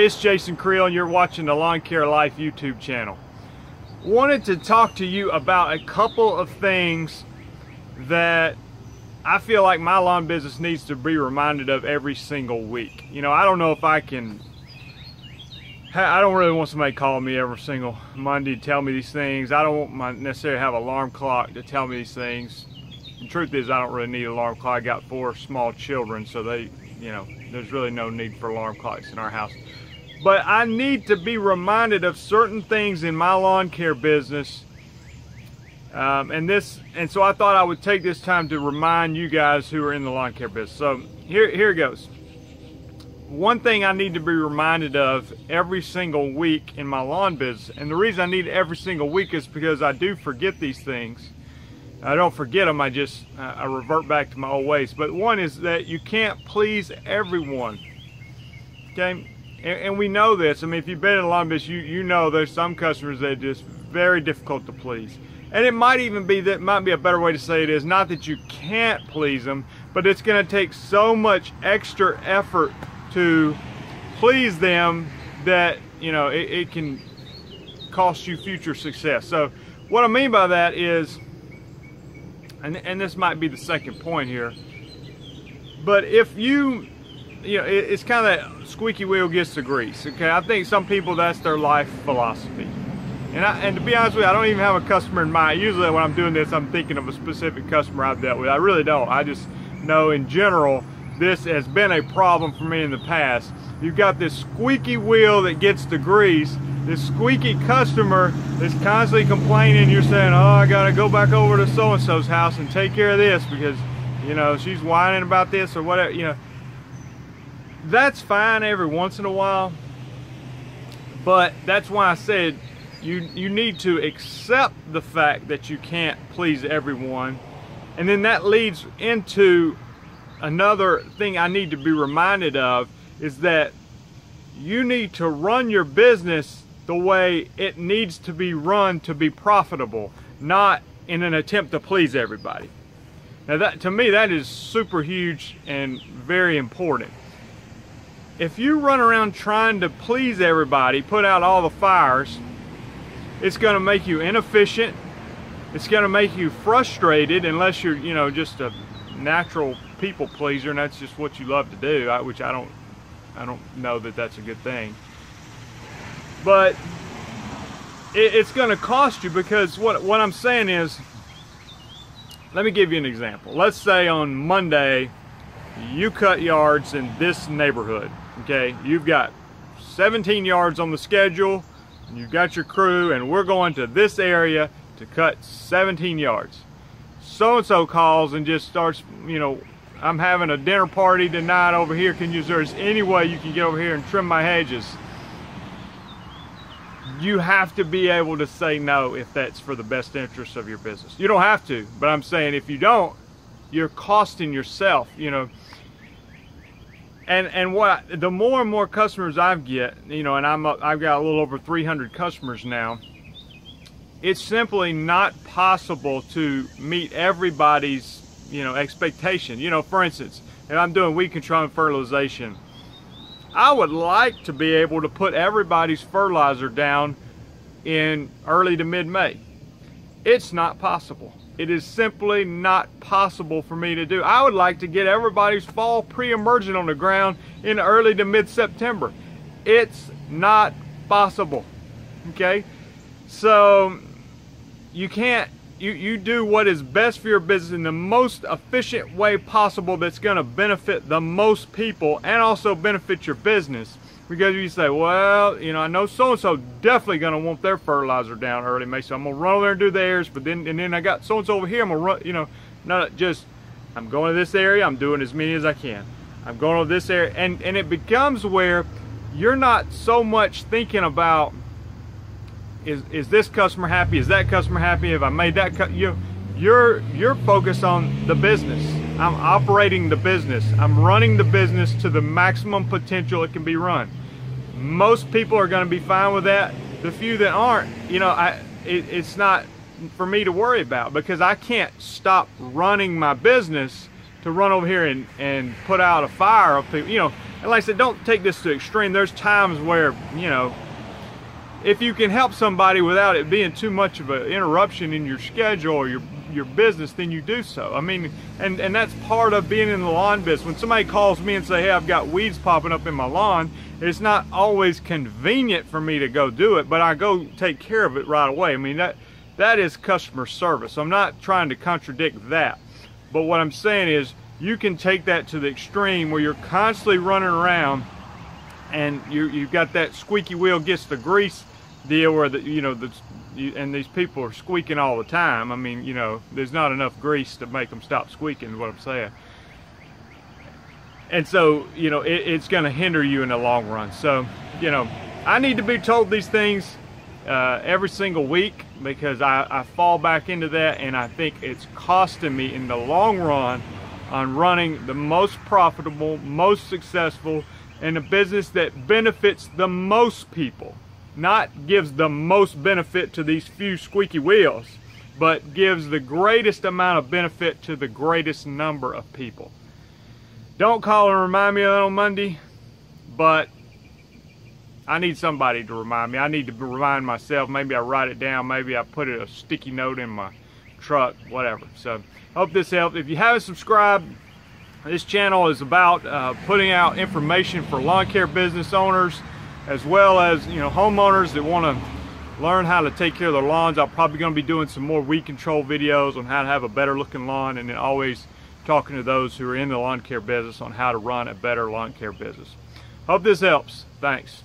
it's Jason Creel and you're watching the Lawn Care Life YouTube channel. Wanted to talk to you about a couple of things that I feel like my lawn business needs to be reminded of every single week. You know, I don't know if I don't really want somebody calling me every single Monday to tell me these things. I don't want necessarily have an alarm clock to tell me these things. The truth is, I don't really need an alarm clock. I got 4 small children, so there's really no need for alarm clocks in our house. But I need to be reminded of certain things in my lawn care business. And so I thought I would take this time to remind you guys who are in the lawn care business. So here it goes. One thing I need to be reminded of every single week in my lawn business, and the reason I need it every single week is because I do forget these things. I don't forget them, I revert back to my old ways. But one is that you can't please everyone, okay? And we know this. I mean, if you've been in a lawn business, you know there's some customers that are just very difficult to please. And it might even be that, might be a better way to say it is, not that you can't please them, but it's gonna take so much extra effort to please them that, you know, it can cost you future success. So what I mean by that is, and this might be the second point here, but if you know, it's kind of that squeaky wheel gets the grease, okay? I think some people, that's their life philosophy. And to be honest with you, I don't even have a customer in mind. Usually when I'm doing this, I'm thinking of a specific customer I've dealt with. I really don't. I just know in general, this has been a problem for me in the past. You've got this squeaky wheel that gets the grease, this squeaky customer that's constantly complaining. You're saying, oh, I gotta go back over to so-and-so's house and take care of this because, you know, she's whining about this or whatever, you know. That's fine every once in a while, but that's why I said you need to accept the fact that you can't please everyone. And then that leads into another thing I need to be reminded of, is that you need to run your business the way it needs to be run to be profitable, not in an attempt to please everybody. Now that, to me, that is super huge and very important. If you run around trying to please everybody, put out all the fires, it's going to make you inefficient. It's going to make you frustrated unless you're, you know, just a natural people pleaser and that's just what you love to do, which I don't know that that's a good thing. But it's going to cost you, because what I'm saying is, let me give you an example. Let's say on Monday you cut yards in this neighborhood, okay? You've got 17 yards on the schedule, you've got your crew, and we're going to this area to cut 17 yards. So-and-so calls and just starts, you know, I'm having a dinner party tonight over here. There's any way you can get over here and trim my hedges? You have to be able to say no if that's for the best interest of your business. You don't have to, but I'm saying if you don't, you're costing yourself, you know. And the more and more customers I get, you know, and I've got a little over 300 customers now, it's simply not possible to meet everybody's, you know, expectation. You know, for instance, if I'm doing weed control and fertilization, I would like to be able to put everybody's fertilizer down in early to mid-May. It's not possible. It is simply not possible for me to do. I would like to get everybody's fall pre-emergent on the ground in early to mid-September. It's not possible, okay? So you can't, you do what is best for your business in the most efficient way possible that's gonna benefit the most people and also benefit your business. Because you say, well, you know, I know so-and-so definitely gonna want their fertilizer down early May, so I'm gonna run over there and do theirs, but then I got so-and-so over here, I'm gonna run, you know, not just, I'm going to this area, I'm doing as many as I can. I'm going to this area, and it becomes where you're not so much thinking about, is this customer happy? Is that customer happy? Have I made that cut? You're focused on the business. I'm operating the business. I'm running the business to the maximum potential it can be run. Most people are going to be fine with that. The few that aren't, you know, it's not for me to worry about, because I can't stop running my business to run over here and put out a fire of people, you know. And like I said, don't take this to extreme. There's times where, you know, if you can help somebody without it being too much of an interruption in your schedule or your business, then you do so. I mean, and that's part of being in the lawn business. When somebody calls me and say, hey, I've got weeds popping up in my lawn, it's not always convenient for me to go do it, but I go take care of it right away. I mean, that is customer service. I'm not trying to contradict that. But what I'm saying is, you can take that to the extreme where you're constantly running around and you've got that squeaky wheel gets the grease deal where and these people are squeaking all the time. I mean, you know, there's not enough grease to make them stop squeaking, is what I'm saying. And so, you know, it's going to hinder you in the long run. So, you know, I need to be told these things every single week, because I fall back into that, and I think it's costing me in the long run on running the most profitable, most successful, and a business that benefits the most people. Not gives the most benefit to these few squeaky wheels, but gives the greatest amount of benefit to the greatest number of people. Don't call and remind me of that on Monday, but I need somebody to remind me. I need to remind myself. Maybe I write it down. Maybe I put a sticky note in my truck, whatever. So hope this helped. If you haven't subscribed, this channel is about putting out information for lawn care business owners, as well as, you know, homeowners that want to learn how to take care of their lawns. I'm probably going to be doing some more weed control videos on how to have a better looking lawn, and then always talking to those who are in the lawn care business on how to run a better lawn care business. Hope this helps. Thanks.